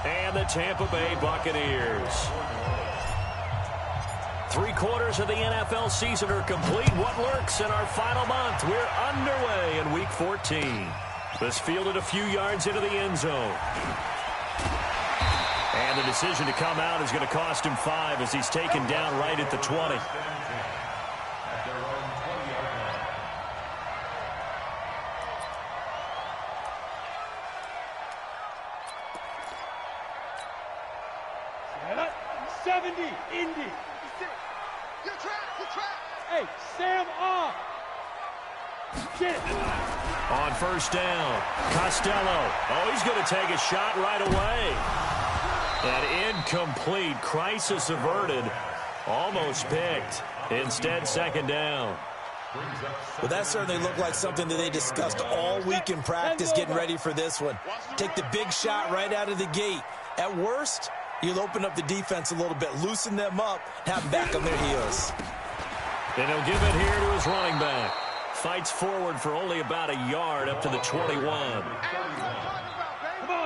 And the Tampa Bay Buccaneers. 3/4 of the NFL season are complete. What lurks in our final month? We're underway in Week 14. This fielded a few yards into the end zone. And the decision to come out is going to cost him 5 as he's taken down right at the 20. Indy. Hey, Sam off. Shit. On first down, Costello. Oh, he's going to take a shot right away. An incomplete, crisis averted, almost picked. Instead, second down. Well, that certainly looked like something that they discussed all week in practice getting ready for this one. Take the big shot right out of the gate. At worst, you'll open up the defense a little bit, loosen them up, have them back on their heels. And he'll give it here to his running back. Fights forward for only about a yard up to the 21.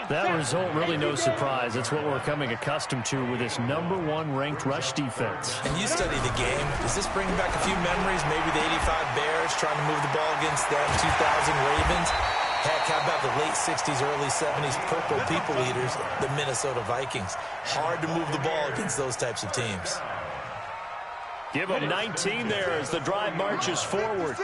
That result really no surprise. That's what we're coming accustomed to with this #1 ranked rush defense. And you study the game. Does this bring back a few memories? Maybe the 85 Bears trying to move the ball against them 2000 Ravens. Heck, how about the late 60s, early 70s purple people eaters, the Minnesota Vikings? Hard to move the ball against those types of teams. Give him 19 there as the drive marches forward.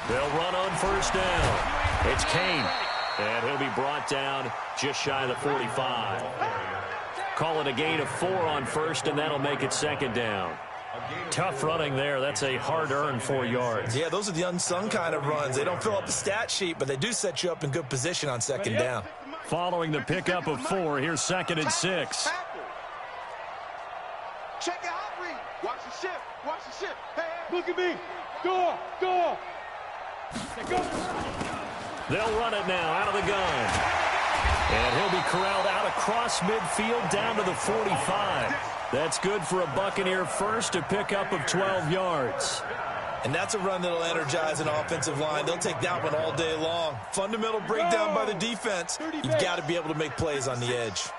They'll run on first down. It's Kane, and he'll be brought down just shy of the 45. Call it a gain of 4 on first, and that'll make it second down. Tough running there. That's a hard-earned 4 yards. Yeah, those are the unsung kind of runs. They don't fill up the stat sheet, but they do set you up in good position on second down. Following the pickup of 4, here's 2nd and 6. Check it out, Reed. Watch the shift. Watch the shift. Hey, look at me. Go. Go. They'll run it now out of the gun. And he'll be corralled out across midfield down to the 45. That's good for a Buccaneer first, a pickup of 12 yards. And that's a run that'll energize an offensive line. They'll take that one all day long. Fundamental breakdown by the defense. You've got to be able to make plays on the edge.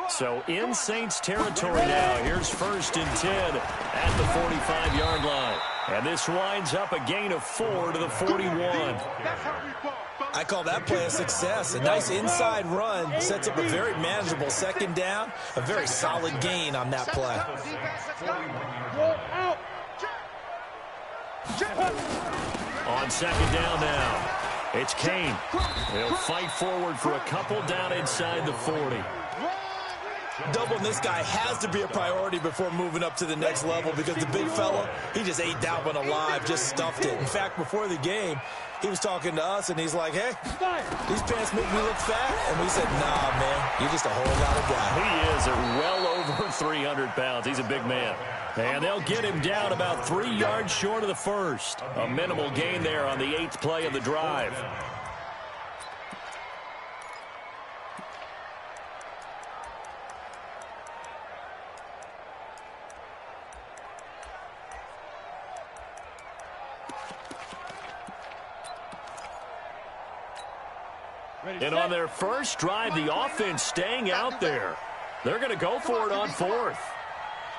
So in Saints territory now. Here's 1st and 10 at the 45-yard line. And this winds up a gain of 4 to the 41. I call that play a success. A nice inside run sets up a very manageable second down. A very solid gain on that play. On second down now, it's Kane. They'll fight forward for a couple down inside the 40. Doubling this guy has to be a priority before moving up to the next level because the big fella, he just ate that one alive, just stuffed it. In fact, before the game, he was talking to us, and he's like, hey, these pants make me look fat. And we said, nah, man, you're just a whole lot of guy. He is well over 300 pounds. He's a big man. And they'll get him down about 3 yards short of the first. A minimal gain there on the 8th play of the drive. And on their first drive, the offense staying out there. They're going to go for it on 4th.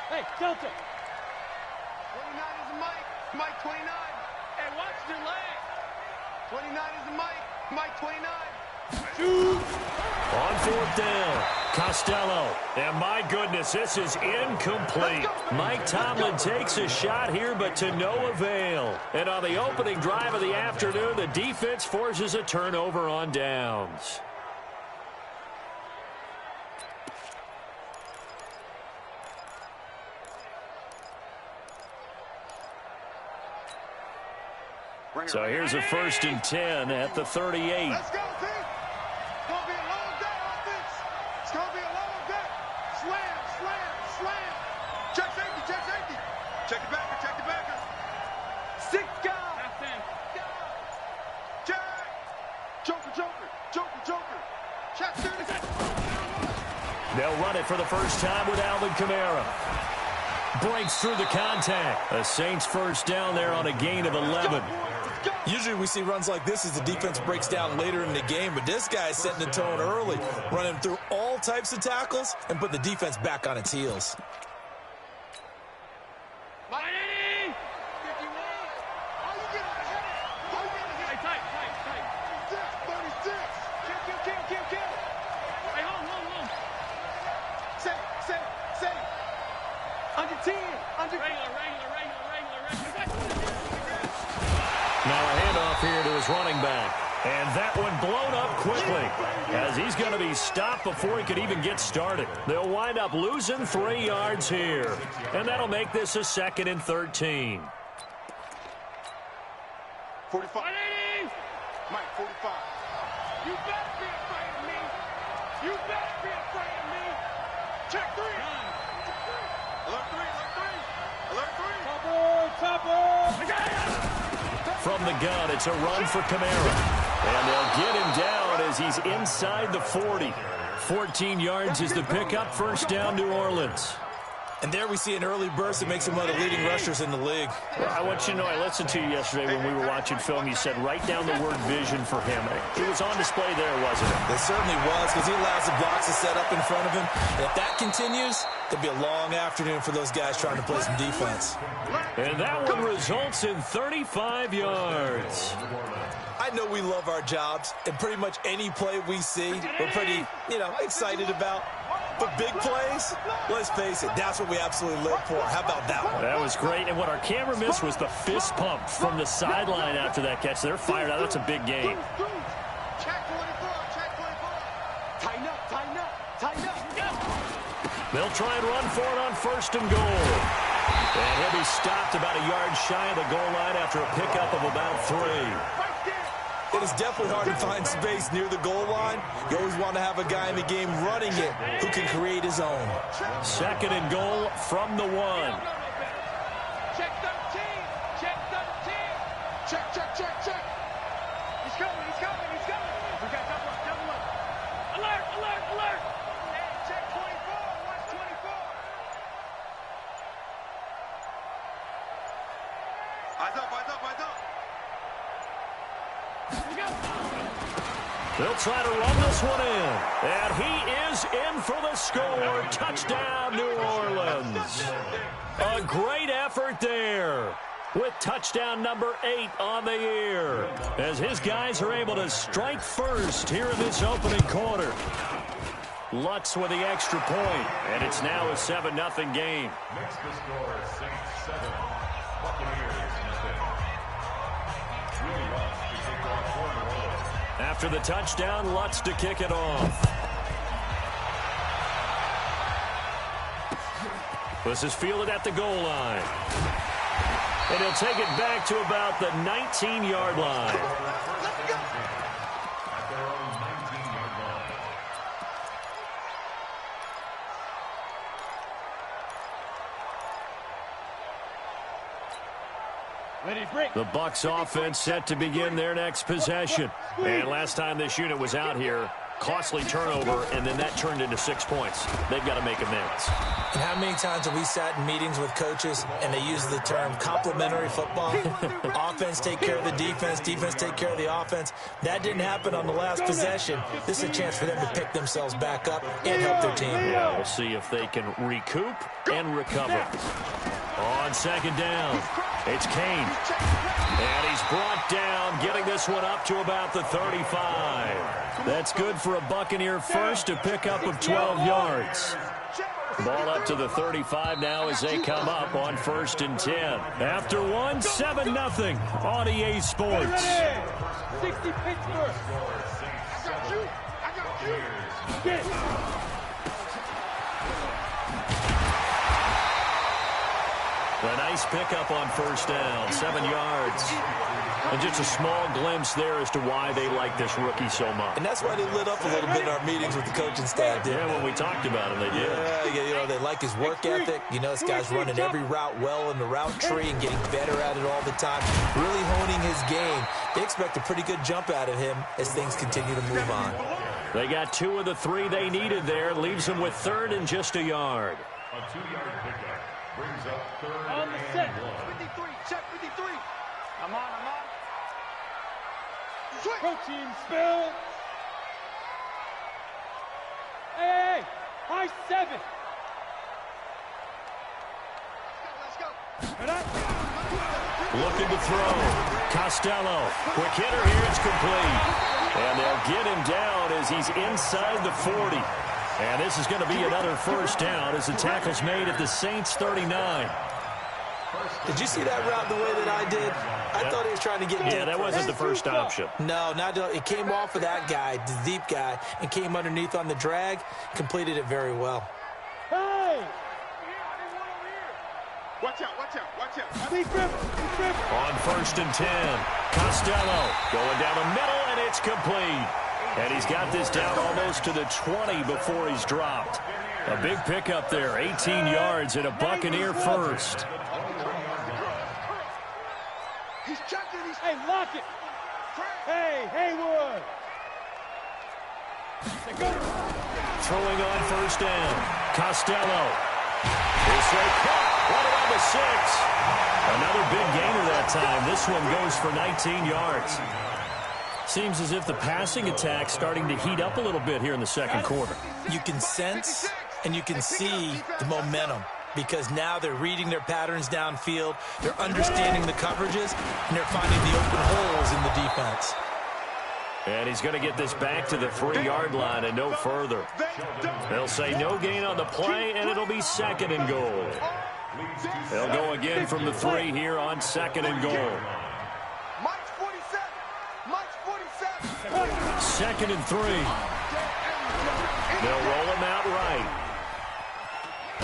Hey, Delta. 29 is a Mike. Mike 29. Hey, watch your leg. 29 is a Mike. Mike 29. Shoot. On 4th down, Costello. And my goodness, this is incomplete. Mike Tomlin takes a shot here, but to no avail. And on the opening drive of the afternoon, the defense forces a turnover on downs. So here's a 1st and 10 at the 38. Let's go, team. It's going to be a long day, offense. It's going to be a long day. Slam, slam, slam. Check safety, check safety. Check the backer, check the backer. 6 guys. Check. Joker, joker, joker, joker. Check 30. They'll run it for the first time with Alvin Kamara. Breaks through the contact. A Saints first down there on a gain of 11. Usually we see runs like this as the defense breaks down later in the game, but this guy is setting the tone early, running through all types of tackles and put the defense back on its heels. Now a handoff here to his running back. And that one blown up quickly as he's going to be stopped before he could even get started. They'll wind up losing 3 yards here. And that'll make this a 2nd and 13. 45. Mike, 45. You better be afraid of me. You better be afraid of me. Check 3. Alert 3, alert 3. Alert 3. Topper. From the gun, it's a run for Kamara. And they'll get him down as he's inside the 40. 14 yards is the pickup. First down, New Orleans. And there we see an early burst that makes him one of the leading rushers in the league. Well, I want you to know, I listened to you yesterday when we were watching film. You said write down the word vision for him. It was on display there, wasn't it? It certainly was, because he allows the blocks to set up in front of him. And if that continues, there'll be a long afternoon for those guys trying to play some defense. And that one results in 35 yards. I know we love our jobs, and pretty much any play we see, we're pretty, excited about. But big plays, let's face it, that's what we absolutely live for. How about that one? That was great. And what our camera missed was the fist pump from the sideline after that catch. They're fired out. That's a big game. Check 24, check 24. Tighten up, tighten up, tighten up. They'll try and run for it on 1st and goal. And he'll be stopped about a yard shy of the goal line after a pickup of about 3. It is definitely hard to find space near the goal line. You always want to have a guy in the game running it who can create his own. 2nd and goal from the 1. Check 13, check 13. Check, check, check, check. He's coming, he's coming, he's coming. We got double up. Alert, alert, alert. Hey, check 24, watch 24. Eyes up, eyes up, eyes up. They'll try to run this one in. And he is in for the score. Touchdown, New Orleans. A great effort there with touchdown number 8 on the year as his guys are able to strike first here in this opening quarter. Lutz with the extra point, and it's now a 7-0 game. Next to score, Saints 7, Buccaneers nothing. Willie Lutz to kick off for New Orleans. After the touchdown, Lutz to kick it off. This is fielded at the goal line. And he'll take it back to about the 19-yard line. At their own 19-yard line. The Bucs offense set to begin their next possession. And last time this unit was out here, costly turnover, and then that turned into 6 points. They've got to make amends. And how many times have we sat in meetings with coaches and they use the term complementary football? Offense take care of the defense, defense take care of the offense. That didn't happen on the last possession. This is a chance for them to pick themselves back up and help their team. Yeah, we'll see if they can recoup and recover. On 2nd down, it's Kane. And he's brought down, getting this one up to about the 35. That's good for a Buccaneer first, a pickup of 12 yards. Ball up to the 35 now as they come up on 1st and 10. After one, 7-0 on EA Sports. 60 Pittsburgh. I got you. I got you. Get. A nice pickup on 1st down, 7 yards. And just a small glimpse there as to why they like this rookie so much. And that's why they lit up a little bit in our meetings with the coaching staff, didn't Yeah, when we talked about him, they did. Yeah, they like his work ethic. This guy's running every route well in the route tree and getting better at it all the time. Really honing his game. They expect a pretty good jump out of him as things continue to move on. They got 2 of the 3 they needed there. Leaves them with 3rd and just a yard. A 2-yard pickup brings up 3rd On the and set. 1. 53. Check 53. I'm on. Protein spill. Hey, high 7. Let's go. Looking to throw. Costello. Quick hitter here. It's complete. And they'll get him down as he's inside the 40. And this is going to be another first down as the tackle's made at the Saints 39. Did you see that route the way that I did? I thought he was trying to get deep. Yeah, that wasn't the first option. No, it came off of that guy, the deep guy, and came underneath on the drag, completed it very well. Hey! Watch out. Big grip. On 1st and 10, Costello going down the middle, and it's complete. And he's got this down almost to the 20 before he's dropped. A big pickup there, 18 yards and a Buccaneer first. He's checking. Hey, lock it. Hey, Haywood. Throwing on 1st down, Costello. He'll say cut, right around the 6. Another big gainer that time. This one goes for 19 yards. Seems as if the passing attack's starting to heat up a little bit here in the second quarter. You can sense and you can see the momentum because now they're reading their patterns downfield, they're understanding the coverages, and they're finding the open holes in the defense. And he's going to get this back to the 3-yard line and no further. They'll say no gain on the play, and it'll be 2nd and goal. They'll go again from the 3 here on 2nd and goal. Mike's 47. 2nd and 3. They'll roll him out right.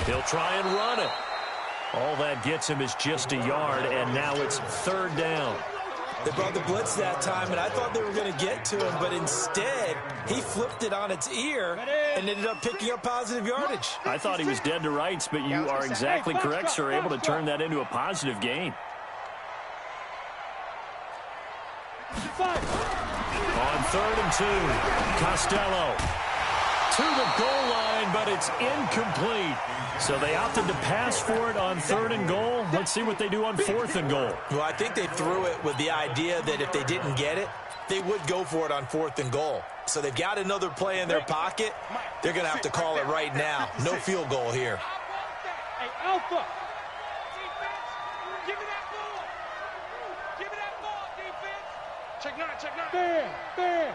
He'll try and run it. All that gets him is just a yard, and now it's 3rd down. They brought the blitz that time, and I thought they were going to get to him, but instead, he flipped it on its ear and ended up picking up positive yardage. I thought he was dead to rights, but you are exactly correct, sir, able to turn that into a positive gain. On 3rd and 2, Costello to the goal line, but it's incomplete. So they opted to pass for it on 3rd and goal. Let's see what they do on 4th and goal. Well, I think they threw it with the idea that if they didn't get it, they would go for it on 4th and goal. So they've got another play in their pocket. They're going to have to call it right now. No field goal here. Hey, Alpha. Give me that ball. Give me that ball, defense. Check 9. Bam.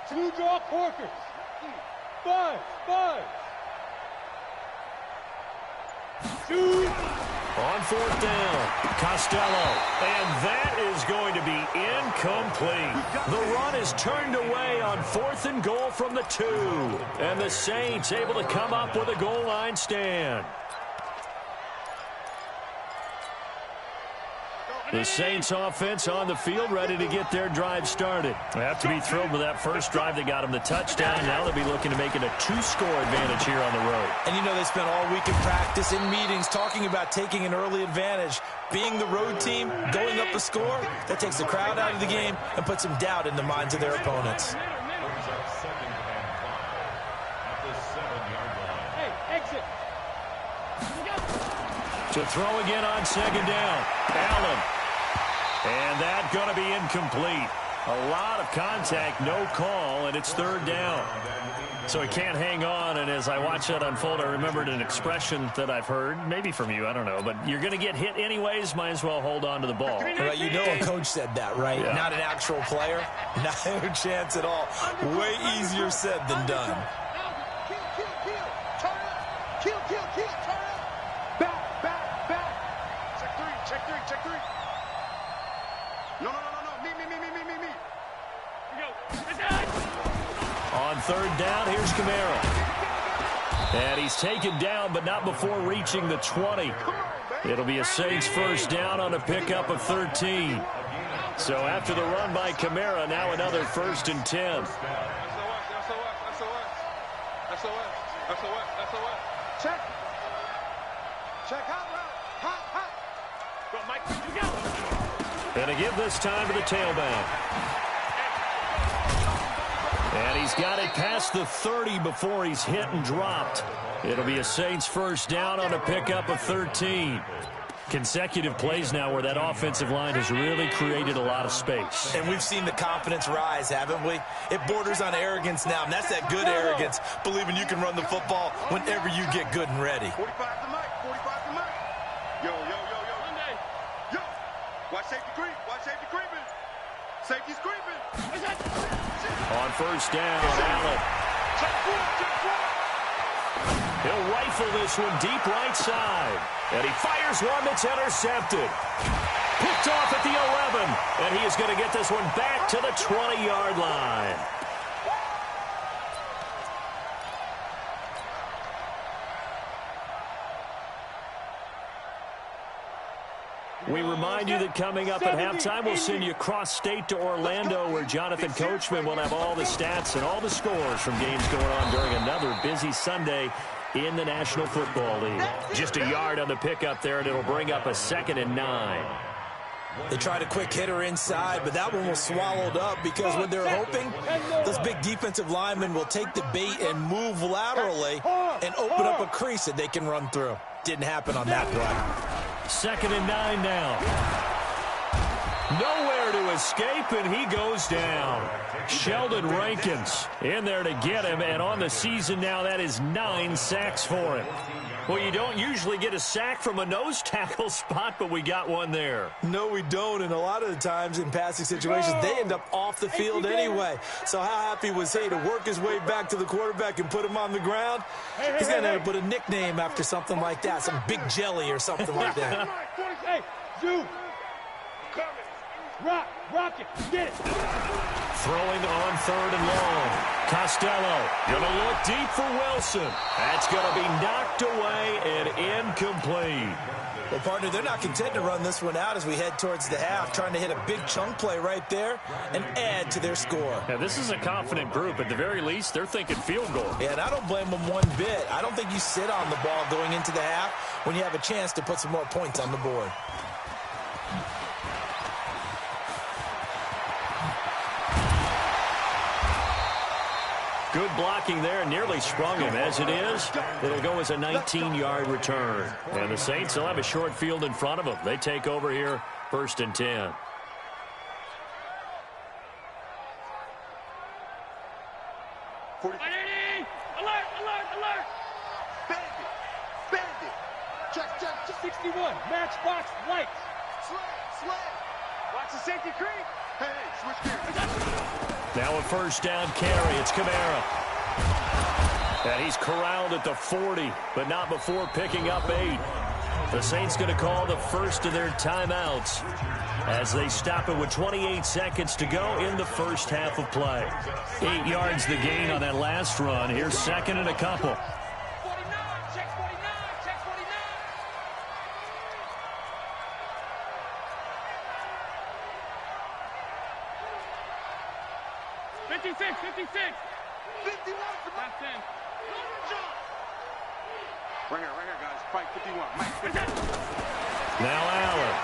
2 draw quarters. Buzz. Shoot. On 4th down, Costello. And that is going to be incomplete. The run is turned away on 4th and goal from the 2. And the Saints able to come up with a goal line stand. The Saints offense on the field ready to get their drive started. They have to be thrilled with that first drive. They got them the touchdown. Now they'll be looking to make it a 2-score advantage here on the road. And you know they spent all week in practice, in meetings, talking about taking an early advantage. Being the road team, going up a score, that takes the crowd out of the game and puts some doubt in the minds of their opponents. Brings up 2nd and 5 at the 7-yard line. Hey, exit. To throw again on 2nd down, Allen. And that's going to be incomplete. A lot of contact, no call, and it's 3rd down. So he can't hang on, and as I watch that unfold, I remembered an expression that I've heard, maybe from you, I don't know, but you're going to get hit anyways, might as well hold on to the ball. Well, you know a coach said that, right? Yeah. Not an actual player. No chance at all. Way easier said than done. Turn up. Kill. Turn up. Back. Check 3. No. Me. On 3rd down, here's Kamara. And he's taken down, but not before reaching the 20. It'll be a Saints first down on a pickup of 13. So after the run by Kamara, now another 1st and 10. SOS. Check hot route. Hot. Go, Mike, you go. And to give this time to the tailback. And he's got it past the 30 before he's hit and dropped. It'll be a Saints first down on a pickup of 13. Consecutive plays now where that offensive line has really created a lot of space. And we've seen the confidence rise, haven't we? It borders on arrogance now, and that's that good arrogance, believing you can run the football whenever you get good and ready. 45 to Mike, 45 to Mike. Yo. Yo, watch safety creep, watch safety creeping. Safety's creeping. On first down, Allen. He'll rifle this one deep right side. And he fires one that's intercepted. Picked off at the 11. And he is going to get this one back to the 20-yard line. We remind you that coming up at halftime, we'll send you cross-state to Orlando, where Jonathan Coachman will have all the stats and all the scores from games going on during another busy Sunday in the National Football League. Just a yard on the pickup there, and it'll bring up a 2nd and 9. They tried a quick hitter inside, but that one was swallowed up because what they're hoping, those big defensive linemen will take the bait and move laterally and open up a crease that they can run through. Didn't happen on that play. 2nd and 9 now. Nowhere to escape, and he goes down. Sheldon Rankins in there to get him, and on the season now, that is 9 sacks for him. Well, you don't usually get a sack from a nose tackle spot, but we got one there. No, we don't, and a lot of the times in passing situations, they end up off the field anyway. So how happy was he to work his way back to the quarterback and put him on the ground? He's going to end up with a nickname after something like that, some Big Jelly or something like that. Hey, Zoo. Rock it. Get it. Throwing on 3rd and long. Costello going to look deep for Wilson. That's going to be knocked away and incomplete. Well, partner, they're not content to run this one out as we head towards the half, trying to hit a big chunk play right there and add to their score. Yeah, this is a confident group. At the very least, they're thinking field goal. Yeah, and I don't blame them one bit. I don't think you sit on the ball going into the half when you have a chance to put some more points on the board. Good blocking there, nearly sprung him. As it is, it'll go as a 19-yard return. And the Saints will have a short field in front of them. They take over here, 1st and 10. Alert! Bandit. Check. 61, matchbox lights. Slam. Watch the safety creep. Hey, switch gears. Now a first down carry. It's Kamara. And he's corralled at the 40, but not before picking up 8. The Saints going to call the first of their timeouts as they stop it with 28 seconds to go in the first half of play. 8 yards the gain on that last run. Here's 2nd and a couple. Check 49. 56. 51 for Mike. That's in. Right here, guys. Fight 51. Mike 51. Now Allen.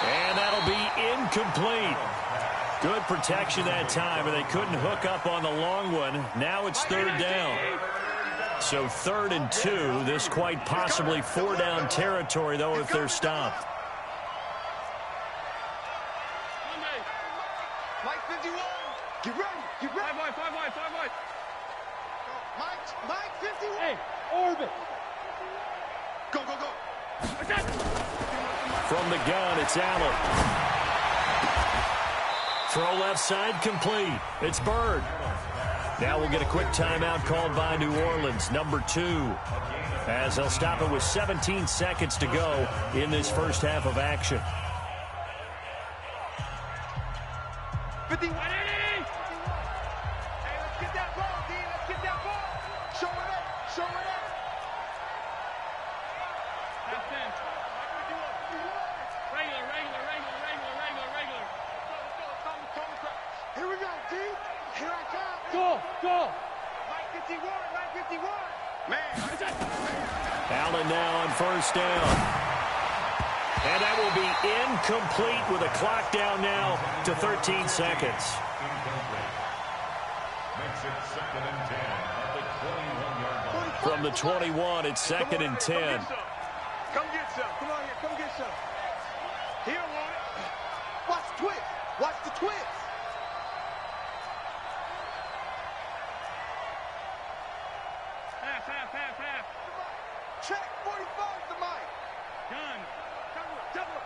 And that'll be incomplete. Good protection that time, and they couldn't hook up on the long one. Now it's 3rd down. So 3rd and 2. This quite possibly 4-down territory, though, if they're stopped. Mike 51. Get ready. 5 wide. Mike 51. Hey, orbit. Go. From the gun, it's Allen. Throw left side complete. It's Bird. Now we'll get a quick timeout called by New Orleans, number 2. As they'll stop it with 17 seconds to go in this first half of action. 51. Hey, let's get that ball, D. Let's get that ball. Show it up. That's in. Regular. Here we go, D. Here I come. Go. Mike 51. Man. Allen now on first down. And that will be incomplete with a clock down now to 13 seconds. Incomplete. Makes it 2nd and 10 at the 21-yard line. From the 21, it's 2nd and 10. Come get some. Come on here. Come get some. He don't want it. Watch the twist. Watch the twist. Half. Check. 45 the mic. Done. Double.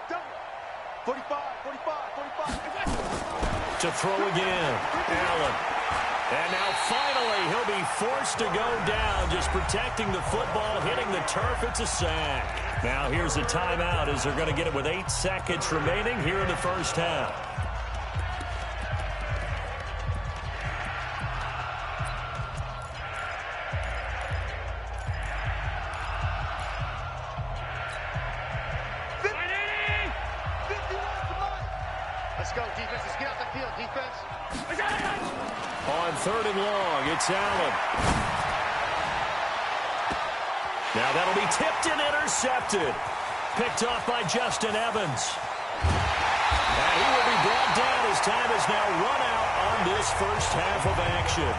45. To throw again. Allen. And now finally he'll be forced to go down, just protecting the football, hitting the turf. It's a sack. Now here's a timeout as they're going to get it with 8 seconds remaining here in the first half. Let's go, defense. Let's get out the field, defense. On 3rd and long, it's Allen. Now that'll be tipped and intercepted. Picked off by Justin Evans. And he will be brought down as time is now run out on this first half of action.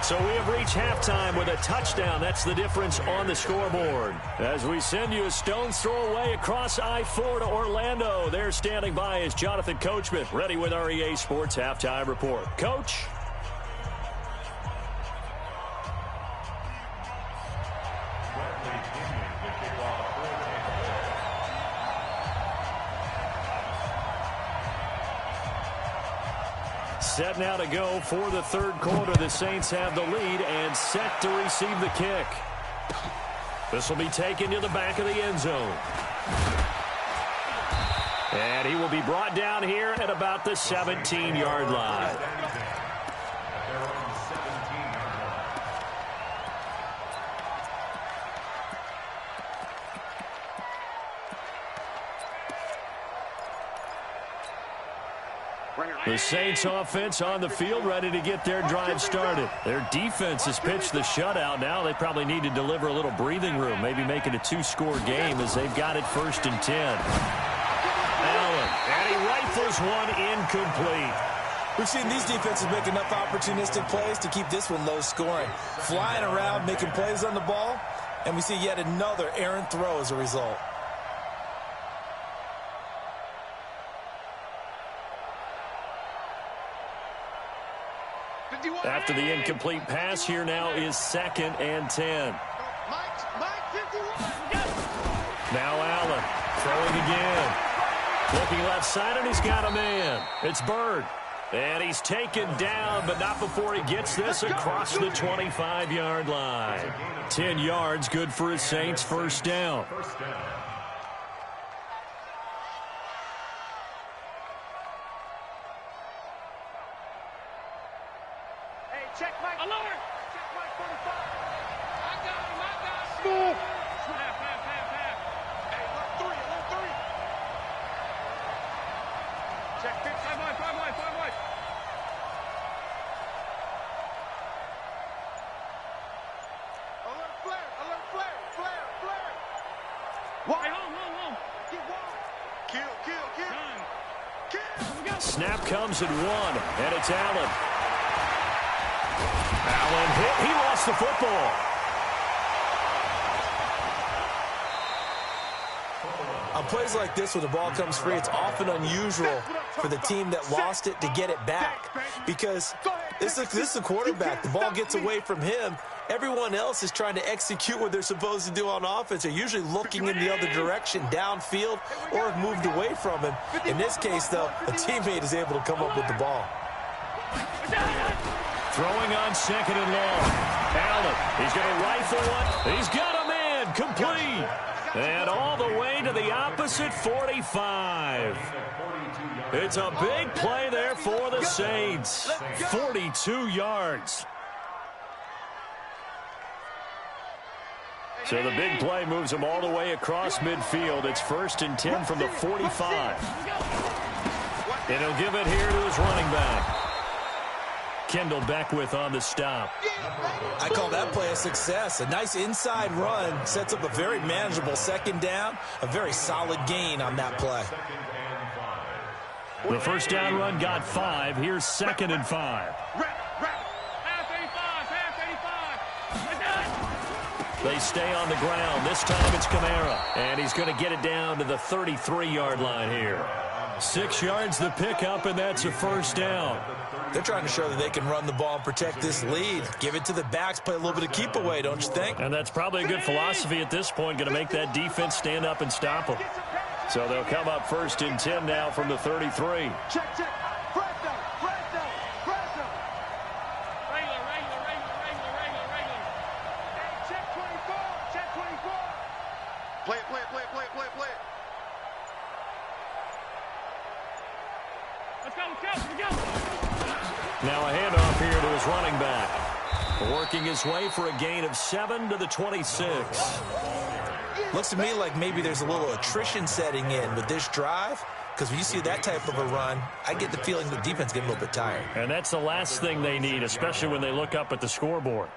So we have reached halftime with a touchdown. That's the difference on the scoreboard. As we send you a stone's throw away across I-4 to Orlando. There standing by is Jonathan Coachman, ready with our EA Sports Halftime Report. Coach? Set now to go for the 3rd quarter. The Saints have the lead and set to receive the kick. This will be taken to the back of the end zone. And he will be brought down here at about the 17-yard line. The Saints offense on the field, ready to get their drive started. Their defense has pitched the shutout. Now they probably need to deliver a little breathing room, maybe make it a 2-score game as they've got it 1st and 10. Allen, and he rifles one incomplete. We've seen these defenses make enough opportunistic plays to keep this one low scoring. Flying around, making plays on the ball, and we see yet another errant throw as a result. After the incomplete pass, here now is 2nd and 10. Now Allen throwing again. Looking left side, and he's got a man. It's Bird. And he's taken down, but not before he gets this across the 25-yard line. 10 yards, good for his Saints, 1st down. Check Mike. Alert! Check Mike 45. I got him. Move. Half. Hey, look, 3. Check 5 wide. Alert flare. Wide. Home. Get wide. Kill. Snap comes at 1, and it's Allen. Allen hit. He lost the football. On plays like this where the ball comes free, it's often unusual for the team that lost it to get it back. Because this is the quarterback. The ball gets away from him. Everyone else is trying to execute what they're supposed to do on offense. They're usually looking in the other direction, downfield, or have moved away from him. In this case, though, a teammate is able to come up with the ball. Throwing on 2nd and long. Allen, he's going to rifle one. He's got a man, complete. And all the way to the opposite 45. It's a big play there for the Saints. 42 yards. So the big play moves him all the way across midfield. It's 1st and 10 from the 45. And he'll give it here to his running back. Kendall Beckwith on the stop. I call that play a success. A nice inside run sets up a very manageable second down, a very solid gain on that play. The first down run got 5. Here's 2nd and 5. They stay on the ground. This time it's Kamara. And he's going to get it down to the 33-yard line here. 6 yards the pickup, and that's a first down. They're trying to show that they can run the ball and protect this lead. Give it to the backs, play a little bit of keep away, don't you think? And that's probably a good philosophy at this point, going to make that defense stand up and stop them. So they'll come up 1st and 10 now from the 33. Check. Presto. Check 24. Play it. Let's go. Now a handoff here to his running back. Working his way for a gain of 7 to the 26. Looks to me like maybe there's a little attrition setting in with this drive, because when you see that type of a run, I get the feeling the defense getting a little bit tired. And that's the last thing they need, especially when they look up at the scoreboard.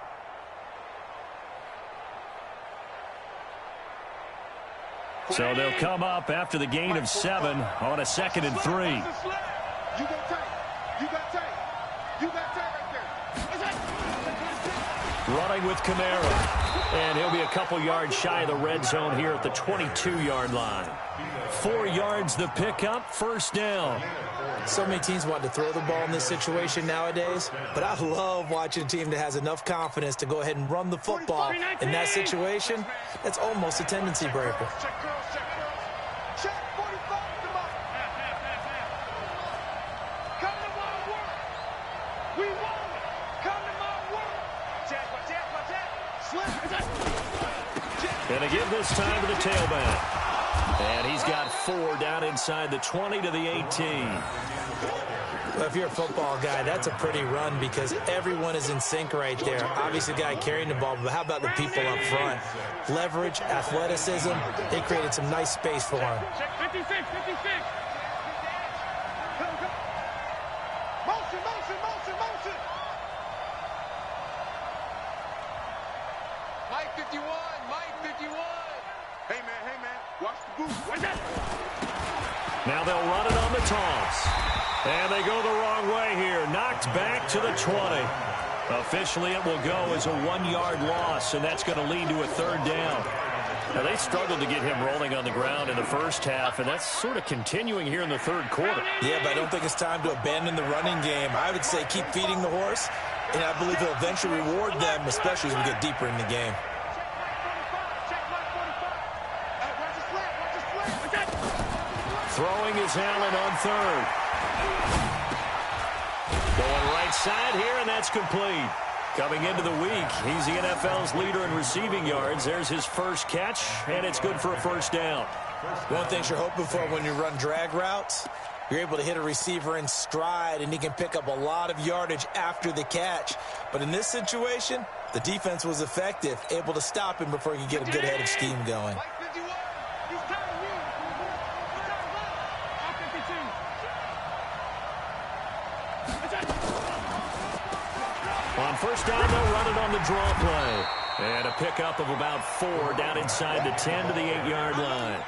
So they'll come up after the gain of 7 on a 2nd and 3. You got tape. right there. Running with Kamara. And he'll be a couple yards shy of the red zone here at the 22-yard line. 4 yards the pickup, first down. So many teams want to throw the ball in this situation nowadays, but I love watching a team that has enough confidence to go ahead and run the football in that situation. That's almost a tendency breaker. Check girls. Check 45. Come on. Come to my work. We want it. Come to my work. Check. Slip. Gonna give this time to the tailback. And he's got 4 down inside the 20 to the 18. Well, if you're a football guy, that's a pretty run because everyone is in sync right there. Obviously, the guy carrying the ball, but how about the people up front? Leverage, athleticism, they created some nice space for him. Check 56. Motion. Mike 51. Hey, man. Watch the boot. Now they'll run it on the toss. And they go the wrong way here. Knocked back to the 20. Officially, it will go as a 1-yard loss, and that's going to lead to a 3rd down. Now, they struggled to get him rolling on the ground in the first half, and that's sort of continuing here in the 3rd quarter. Yeah, but I don't think it's time to abandon the running game. I would say keep feeding the horse, and I believe he'll eventually reward them, especially as we get deeper in the game. Throwing is Allen on 3rd. Going right side here, and that's complete. Coming into the week, he's the NFL's leader in receiving yards. There's his first catch, and it's good for a first down. One thing you're hoping for when you run drag routes, you're able to hit a receiver in stride, and he can pick up a lot of yardage after the catch. But in this situation, the defense was effective, able to stop him before he could get a good head of steam going. On first down, they'll run it on the draw play. And a pickup of about 4 down inside the 10 to the 8-yard line.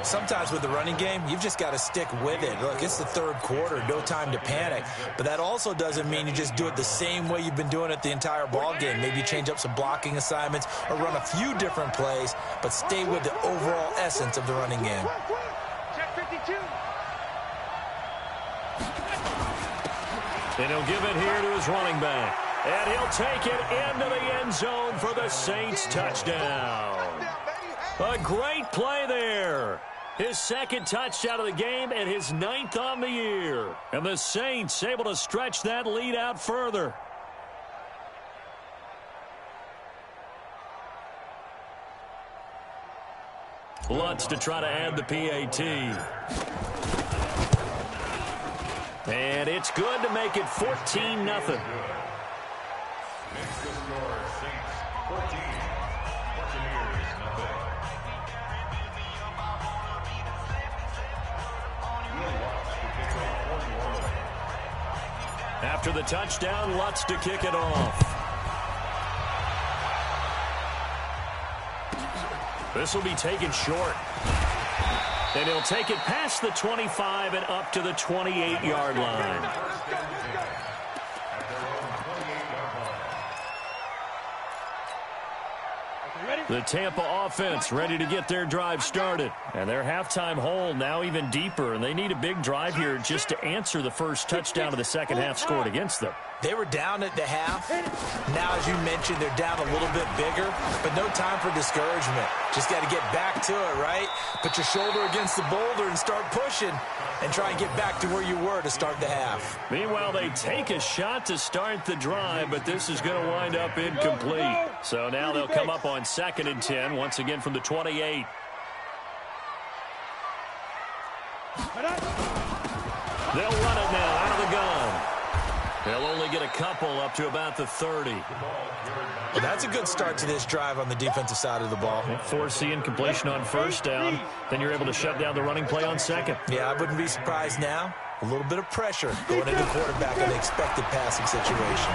Sometimes with the running game, you've just got to stick with it. Look, it's the 3rd quarter, no time to panic. But that also doesn't mean you just do it the same way you've been doing it the entire ball game. Maybe change up some blocking assignments or run a few different plays, but stay with the overall essence of the running game. Check 52. And he'll give it here to his running back. And he'll take it into the end zone for the Saints touchdown. A great play there. His 2nd touchdown of the game and his 9th on the year. And the Saints able to stretch that lead out further. Lutz to try to add the PAT. And it's good to make it 14-0. Makes the score Saints 14, Buccaneers 0. Will Watts to kick off for New Orleans. After the touchdown, Lutz to kick it off. This will be taken short. And he'll take it past the 25 and up to the 28-yard line. The Tampa offense ready to get their drive started. And their halftime hole now even deeper. And they need a big drive here just to answer the first touchdown of the second half scored against them. They were down at the half. Now, as you mentioned, they're down a little bit bigger, but no time for discouragement. Just got to get back to it, right? Put your shoulder against the boulder and start pushing and try and get back to where you were to start the half. Meanwhile, they take a shot to start the drive, but this is going to wind up incomplete. So now they'll come up on 2nd and 10, once again from the 28. They'll run it now out of the gun. They'll only get a couple up to about the 30. Well, that's a good start to this drive on the defensive side of the ball. Force the incompletion on first down. Then you're able to shut down the running play on second. Yeah, I wouldn't be surprised now. A little bit of pressure going into quarterback in the expected passing situation.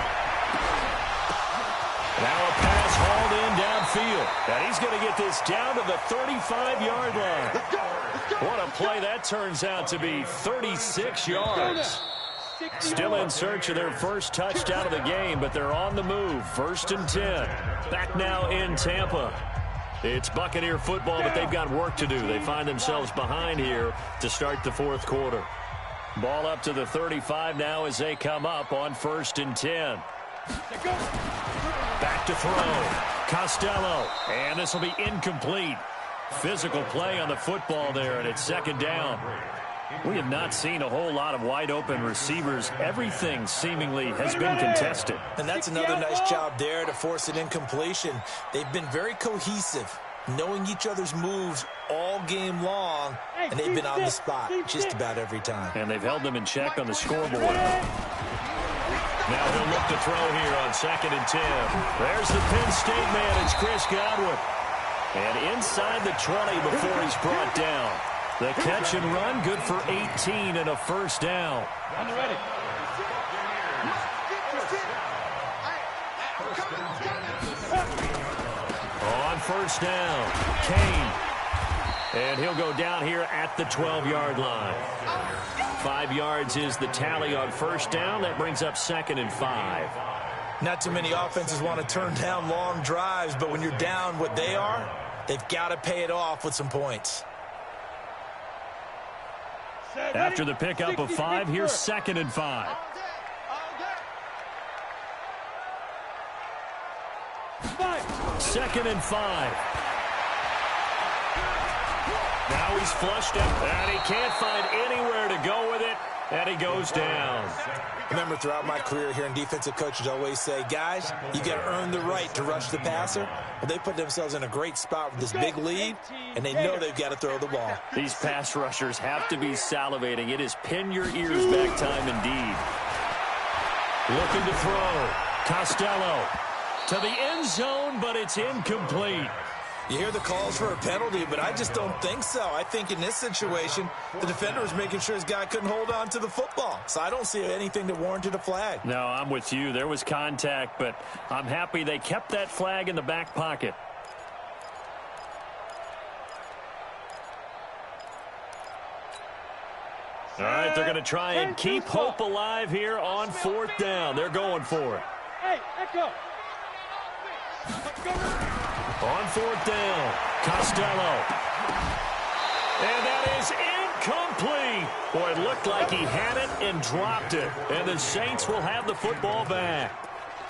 Now a pass hauled in downfield. And he's going to get this down to the 35-yard line. What a play that turns out to be, 36 yards. Still in search of their first touchdown of the game, but they're on the move. 1st and 10. Back now in Tampa. It's Buccaneer football, but they've got work to do. They find themselves behind here to start the 4th quarter. Ball up to the 35 now as they come up on 1st and 10. Back to throw. Costello. And this will be incomplete. Physical play on the football there, and it's 2nd down. We have not seen a whole lot of wide-open receivers. Everything seemingly has been contested. And that's another nice job there to force an incompletion. They've been very cohesive, knowing each other's moves all game long, and they've been on the spot just about every time. And they've held them in check on the scoreboard. Now he'll look to throw here on 2nd and 10. There's the Penn State man. It's Chris Godwin. And inside the 20 before he's brought down. The catch and run, good for 18 and a 1st down. On 1st down, Kane. And he'll go down here at the 12-yard line. 5 yards is the tally on 1st down. That brings up 2nd and 5. Not too many offenses want to turn down long drives, but when you're down what they are, they've got to pay it off with some points. After the pickup of 5, here's 2nd and 5. 2nd and 5. Now he's flushed out, and he can't find anywhere to go with it, and he goes down. Remember, throughout my career here in defensive coaches always say, guys, you got to earn the right to rush the passer. Well, they put themselves in a great spot with this big lead, and they know they've got to throw the ball. These pass rushers have to be salivating. It is pin your ears back time indeed. Looking to throw. Costello to the end zone, but it's incomplete. You hear the calls for a penalty, but I just don't think so. I think in this situation, the defender was making sure his guy couldn't hold on to the football. So I don't see anything that warranted a flag. No, I'm with you. There was contact, but I'm happy they kept that flag in the back pocket. All right, they're going to try and keep hope alive here on 4th down. They're going for it. Hey, echo. On 4th down, Costello. And that is incomplete. Boy, it looked like he had it and dropped it. And the Saints will have the football back.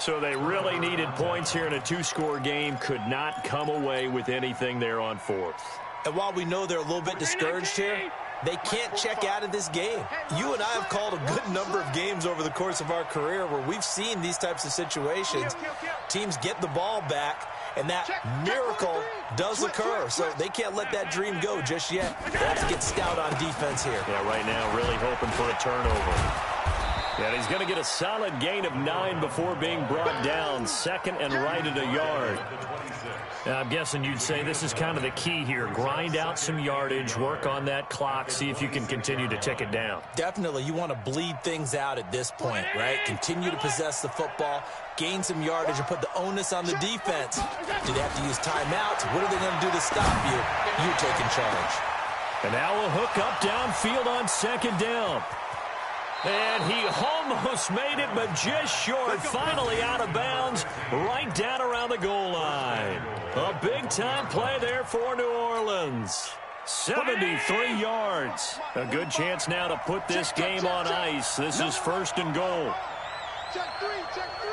So they really needed points here in a 2-score game. Could not come away with anything there on 4th. And while we know they're a little bit discouraged here, they can't check out of this game. You and I have called a good number of games over the course of our career where we've seen these types of situations. Teams get the ball back, and that miracle does occur. So they can't let that dream go just yet. They have to get stout on defense here. Yeah, right now really hoping for a turnover. And he's going to get a solid gain of 9 before being brought down. Second and right at a yard. Now, I'm guessing you'd say this is kind of the key here. Grind out some yardage, work on that clock, see if you can continue to tick it down. Definitely. You want to bleed things out at this point, right? Continue to possess the football, gain some yardage, and put the onus on the defense. Do they have to use timeouts? What are they going to do to stop you? You're taking charge. And now a hook up downfield on second down. And he almost made it, but just short. Finally out of bounds, right down around the goal line. A big-time play there for New Orleans. 73 yards. A good chance now to put this game on ice. This is first and goal. Check 3, check 3.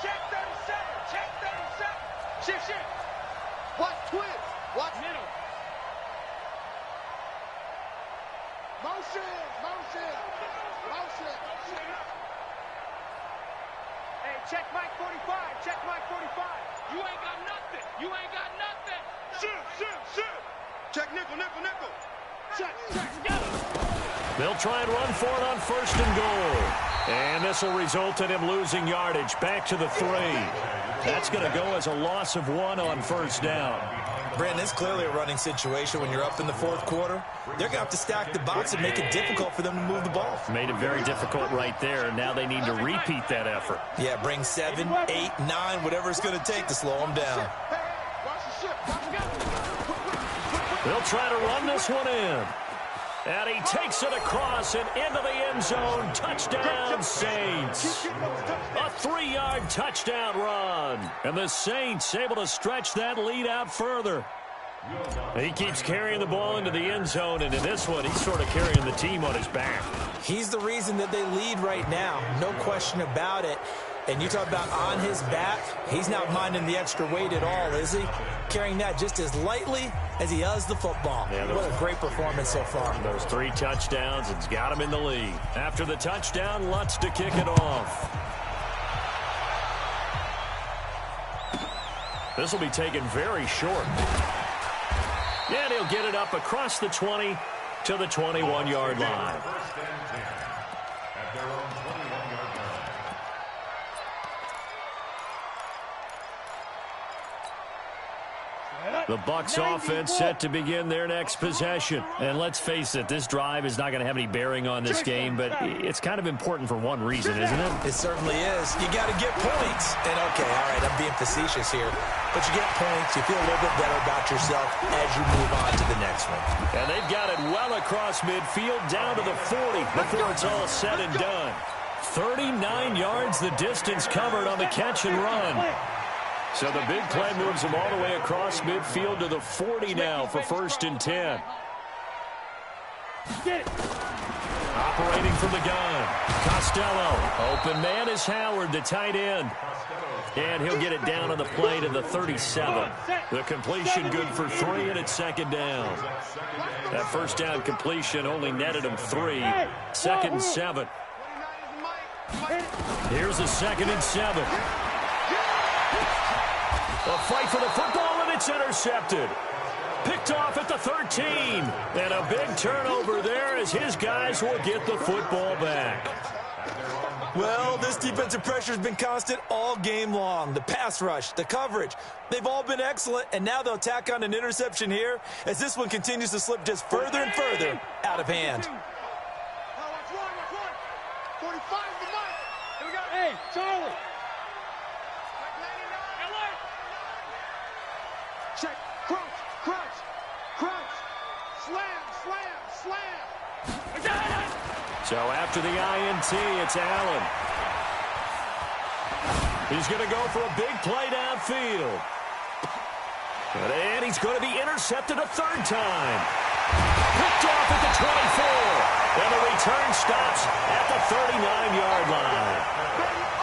Check 37, check 37. Shift, shift. Watch twist. Watch middle. Motion, motion, motion. Hey, check Mike 45, check Mike 45. You ain't got nothing. You ain't got nothing. Shoot, shoot, shoot. Check nickel, nickel, nickel. Check, check, go. They'll try and run for it on first and goal. And this will result in him losing yardage. Back to the 3. That's going to go as a loss of 1 on first down. Brandon, it's clearly a running situation when you're up in the fourth quarter. They're going to have to stack the box and make it difficult for them to move the ball. Made it very difficult right there. Now they need to repeat that effort. Yeah, bring 7, 8, 9, whatever it's going to take to slow them down. They'll try to run this one in. And he takes it across and into the end zone. Touchdown, Saints. A 3-yard touchdown run. And the Saints able to stretch that lead out further. He keeps carrying the ball into the end zone, and in this one, he's sort of carrying the team on his back. He's the reason that they lead right now. No question about it. And you talk about on his back, he's not minding the extra weight at all, is he? Carrying that just as lightly as he does the football. Yeah, what a great performance so far. Those 3 touchdowns, it's got him in the lead. After the touchdown, Lutz to kick it off. This will be taken very short. And he'll get it up across the 20 to the 21-yard line. The Bucs offense set to begin their next possession. And let's face it, this drive is not going to have any bearing on this game, but it's kind of important for one reason, isn't it? It certainly is. You got to get points. And, okay, all right, I'm being facetious here. But you get points, you feel a little bit better about yourself as you move on to the next one. And they've got it well across midfield down to the 40 before it's all said and done. 39 yards the distance covered on the catch and run. So the big play moves them all the way across midfield to the 40 now for first and 10. Operating from the gun. Costello. Open man is Howard, the tight end. And he'll get it down on the play to the 37. The completion good for 3, and it's second down. That first down completion only netted him 3. Second and 7. Here's a second and 7. A fight for the football, and it's intercepted. Picked off at the 13. And a big turnover there as his guys will get the football back. Well, this defensive pressure has been constant all game long. The pass rush, the coverage, they've all been excellent, and now they'll tack on an interception here as this one continues to slip just further and further out of hand. 45 the mark. Here we go. Hey, Charlie. Check, crunch, crunch, crunch, slam, slam, slam. So after the INT, it's Allen. He's going to go for a big play downfield. And he's going to be intercepted a 3rd time. Picked off at the 24. And the return stops at the 39-yard line.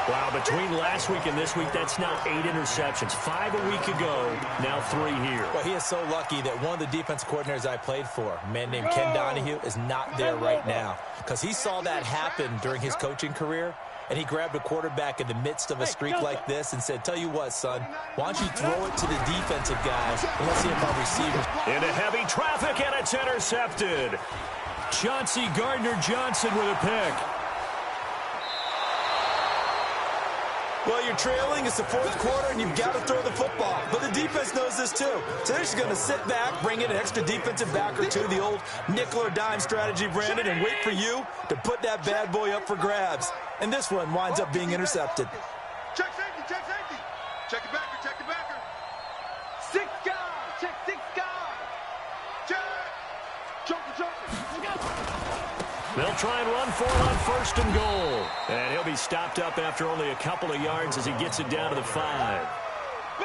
Wow, between last week and this week, that's now 8 interceptions. 5 a week ago, now 3 here. Well, he is so lucky that one of the defense coordinators I played for, a man named Ken Donahue, is not there right now. Because he saw that happen during his coaching career, and he grabbed a quarterback in the midst of a streak like this and said, tell you what, son, why don't you throw it to the defensive guys, and let's see if our receivers... Into heavy traffic, and it's intercepted. Chauncey Gardner-Johnson with a pick. Well, you're trailing. It's the fourth quarter, and you've got to throw the football. But the defense knows this, too. So they're just going to sit back, bring in an extra defensive back or two, the old nickel or dime strategy, Brandon, and wait for you to put that bad boy up for grabs. And this one winds up being intercepted. Check safety, check safety. Check the backer, check the backer. 6 guys, check 6 guys. Check. Joker. They'll try and run for it on 1st and goal. And he'll be stopped up after only a couple of yards as he gets it down to the 5.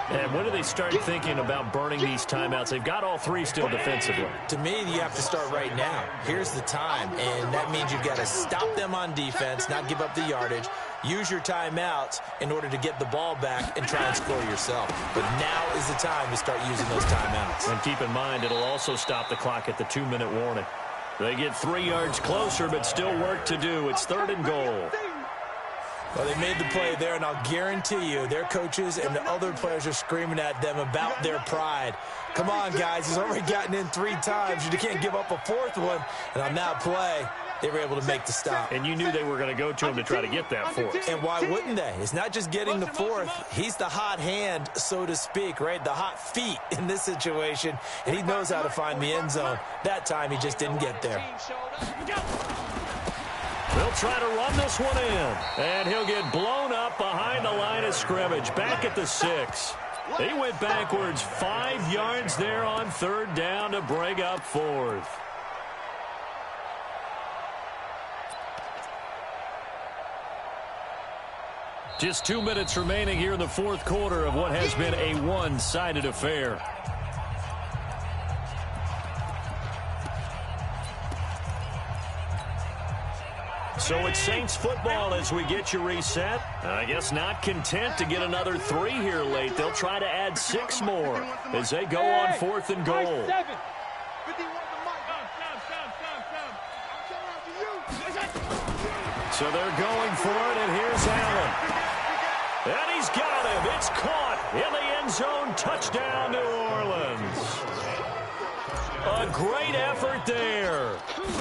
And when do they start thinking about burning these timeouts? They've got all 3 still defensively. To me, you have to start right now. Here's the time, and that means you've got to stop them on defense, not give up the yardage, use your timeouts in order to get the ball back and try and score yourself. But now is the time to start using those timeouts. And keep in mind, it'll also stop the clock at the 2-minute warning. They get 3 yards closer, but still work to do. It's 3rd and goal. Well, they made the play there, and I'll guarantee you their coaches and the other players are screaming at them about their pride. Come on, guys. He's already gotten in 3 times. You can't give up a 4th one. And on that play, they were able to make the stop. And you knew they were going to go to him to try to get that 4th. And why wouldn't they? It's not just getting the 4th. He's the hot hand, so to speak, right? The hot feet in this situation. And he knows how to find the end zone. That time, he just didn't get there. They'll try to run this one in. And he'll get blown up behind the line of scrimmage. Back at the 6. They went backwards 5 yards there on 3rd down to bring up 4th. Just 2 minutes remaining here in the 4th quarter of what has been a one-sided affair. So it's Saints football as we get you reset. I guess not content to get another 3 here late. They'll try to add 6 more as they go on 4th and goal. So they're going for it, and here's Allen. And he's got him. It's caught in the end zone. Touchdown, New Orleans. A great effort there.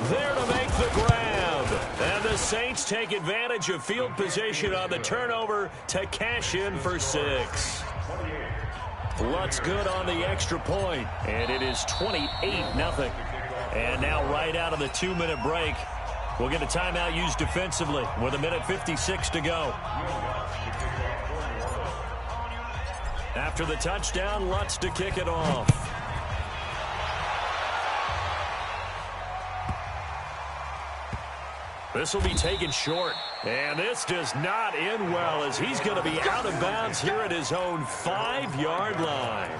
There to make the grab. And the Saints take advantage of field position on the turnover to cash in for 6. Lutz good on the extra point, and it is 28-0. And now right out of the 2-minute break, we'll get a timeout used defensively with 1:56 to go. After the touchdown, Lutz to kick it off. This will be taken short. And this does not end well as he's going to be out of bounds here at his own 5-yard line.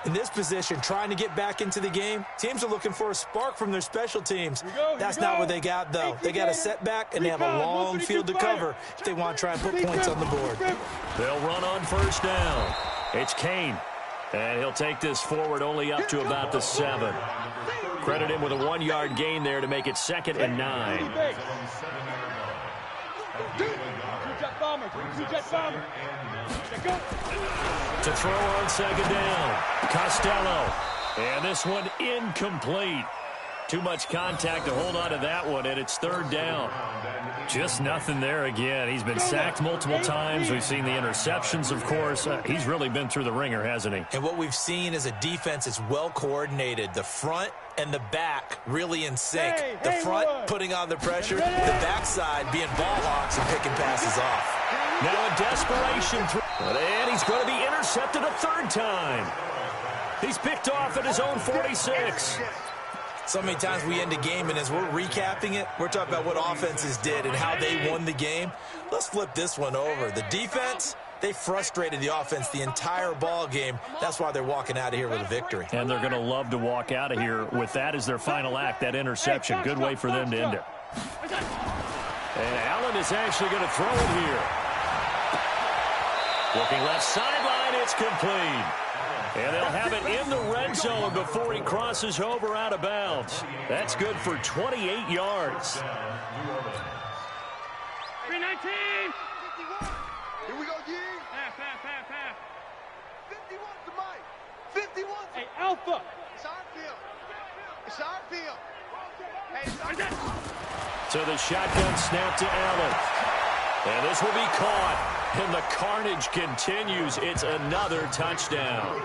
In this position, trying to get back into the game, teams are looking for a spark from their special teams. That's not what they got, though. They got a setback, and they have a long field to cover if they want to try and put points on the board. They'll run on 1st down. It's Kane, and he'll take this forward only up to about the 7. Credit him with a 1-yard gain there to make it 2nd and 9. To throw on 2nd down, Costello. And this one incomplete. Too much contact to hold on to that one, and it's 3rd down. Just nothing there again. He's been sacked multiple times. We've seen the interceptions, of course. He's really been through the ringer, hasn't he? And what we've seen is a defense that's well coordinated. The front and the back really in sync. The front putting on the pressure, the backside being ball hawks and picking passes off. Now a desperation throw. And he's going to be intercepted a 3rd time. He's picked off at his own 46. So many times we end a game, and as we're recapping it, we're talking about what offenses did and how they won the game. Let's flip this one over. The defense, they frustrated the offense the entire ball game. That's why they're walking out of here with a victory. And they're going to love to walk out of here with that as their final act, that interception. Good way for them to end it. And Allen is actually going to throw it here. Looking left sideline, it's complete. And they'll have it in the red zone before he crosses over out of bounds. That's good for 28 yards. 319. Here we go, G. Half. 51 to Mike. 51. Hey, Alpha. It's our field. It's our field. Hey, it's our field. So the shotgun snap to Allen. And this will be caught. And the carnage continues. It's another touchdown.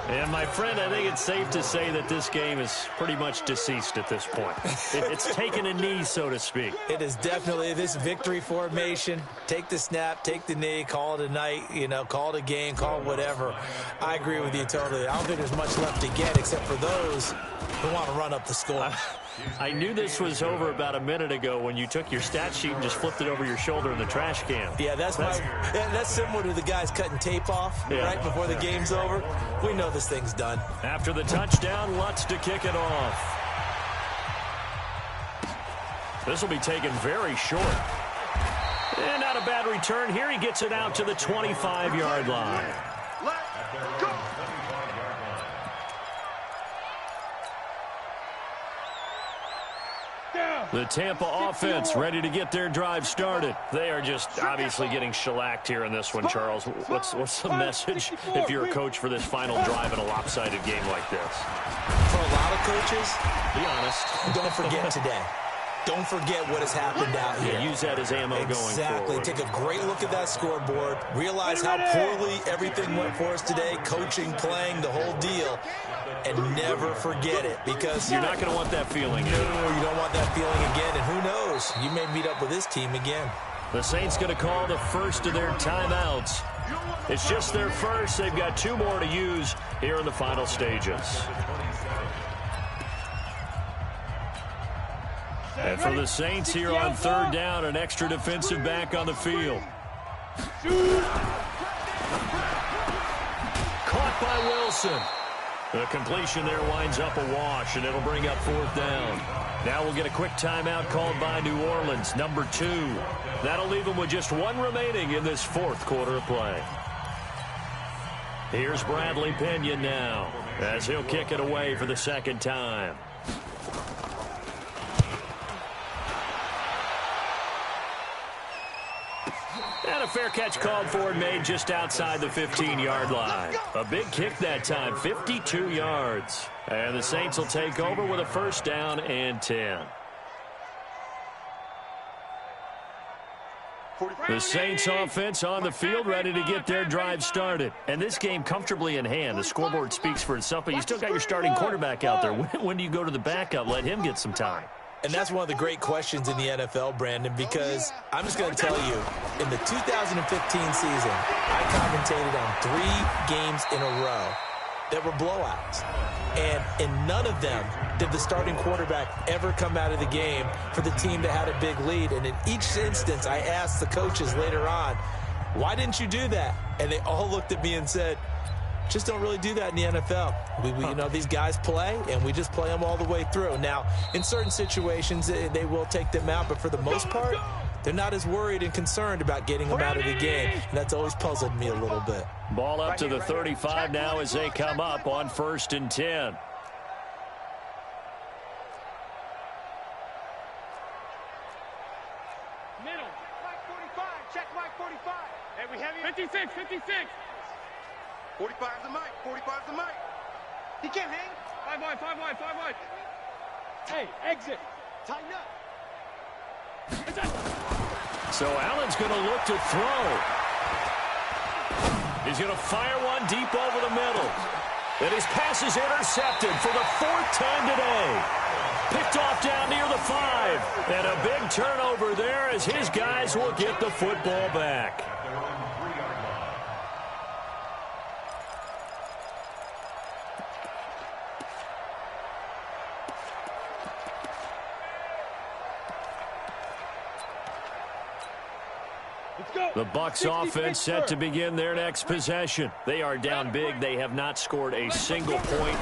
And, my friend, I think it's safe to say that this game is pretty much deceased at this point. It's taken a knee, so to speak. It is definitely this victory formation. Take the snap, take the knee, call it a night, call it a game, call it whatever. I agree with you totally. I don't think there's much left to get except for those who want to run up the score. I knew this was over about a minute ago when you took your stat sheet and just flipped it over your shoulder in the trash can. Yeah, that's similar to the guys cutting tape off right before the game's over. We know this thing's done. After the touchdown, Lutz to kick it off. This will be taken very short. And not a bad return here. He gets it out to the 25-yard line. Let's go. The Tampa offense ready to get their drive started. They are just obviously getting shellacked here in this one, Charles. What's the message if you're a coach for this final drive in a lopsided game like this? For a lot of coaches, be honest, don't forget today. Don't forget what has happened out here. Use that as ammo going forward. Exactly. Take a great look at that scoreboard. Realize how poorly everything went for us today. Coaching, playing, the whole deal. And never forget it, because you're not going to want that feeling. No, you don't want that feeling again. And who knows? You may meet up with this team again. The Saints going to call the first of their timeouts. It's just their first. They've got 2 more to use here in the final stages. And for the Saints here on 3rd down, an extra defensive back on the field. Caught by Wilson. The completion there winds up a wash, and it'll bring up 4th down. Now we'll get a quick timeout called by New Orleans, number 2. That'll leave them with just 1 remaining in this 4th quarter of play. Here's Bradley Pinion now, as he'll kick it away for the 2nd time. And a fair catch called for and made just outside the 15-yard line. A big kick that time, 52 yards. And the Saints will take over with a 1st down and 10. The Saints offense on the field, ready to get their drive started. And this game comfortably in hand. The scoreboard speaks for itself, but you still got your starting quarterback out there. When do you go to the backup? Let him get some time. And that's one of the great questions in the NFL, Brandon, because I'm just going to tell you, in the 2015 season, I commentated on 3 games in a row that were blowouts. And in none of them did the starting quarterback ever come out of the game for the team that had a big lead. And in each instance, I asked the coaches later on, why didn't you do that? And they all looked at me and said, just don't really do that in the NFL. These guys play, and we just play them all the way through. Now, in certain situations, they will take them out, but for the most part, they're not as worried and concerned about getting them out of the game. And that's always puzzled me a little bit. Ball up to the 35 now as they come up on 1st and 10. Middle. Mike 45. Check Mike 45. Hey, we have you. 56, 56. 45's the mic. 45's the mic. He can't hang. 5 wide, 5 wide, 5 wide. Hey, exit. Tighten up. So Allen's going to look to throw. He's going to fire one deep over the middle. And his pass is intercepted for the 4th time today. Picked off down near the 5. And a big turnover there as his guys will get the football back. The Bucs offense set to begin their next possession. They are down big. They have not scored a single point.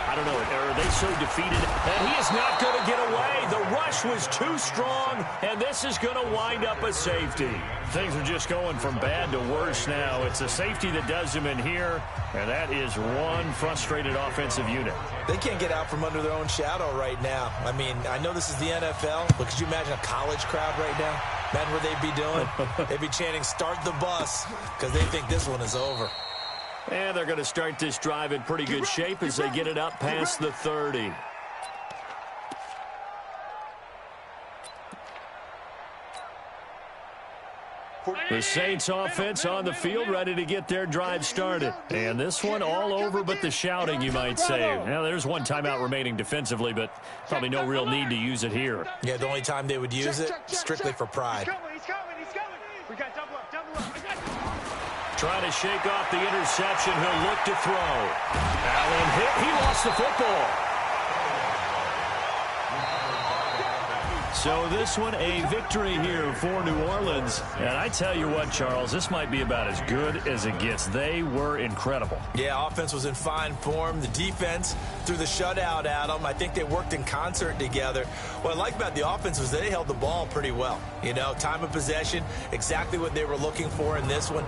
I don't know, are they so defeated? And he is not going to get away. The rush was too strong, and this is going to wind up a safety. Things are just going from bad to worse now. It's a safety that does them in here, and that is one frustrated offensive unit. They can't get out from under their own shadow right now. I mean, I know this is the NFL, but could you imagine a college crowd right now? Imagine what they'd be doing. They'd be chanting, "Start the bus," because they think this one is over. And they're going to start this drive in pretty good shape as they get it up past the 30. The Saints offense on the field, ready to get their drive started. And this one all over but the shouting, you might say. Now, there's one timeout remaining defensively, but probably no real need to use it here. Yeah, the only time they would use it, strictly for pride. He's coming. We got double up. Trying to shake off the interception. He'll look to throw. Allen hit. He lost the football. So this one, a victory here for New Orleans. And I tell you what, Charles, this might be about as good as it gets. They were incredible. Yeah, offense was in fine form. The defense threw the shutout at them. I think they worked in concert together. What I like about the offense was they held the ball pretty well. You know, time of possession, exactly what they were looking for in this one.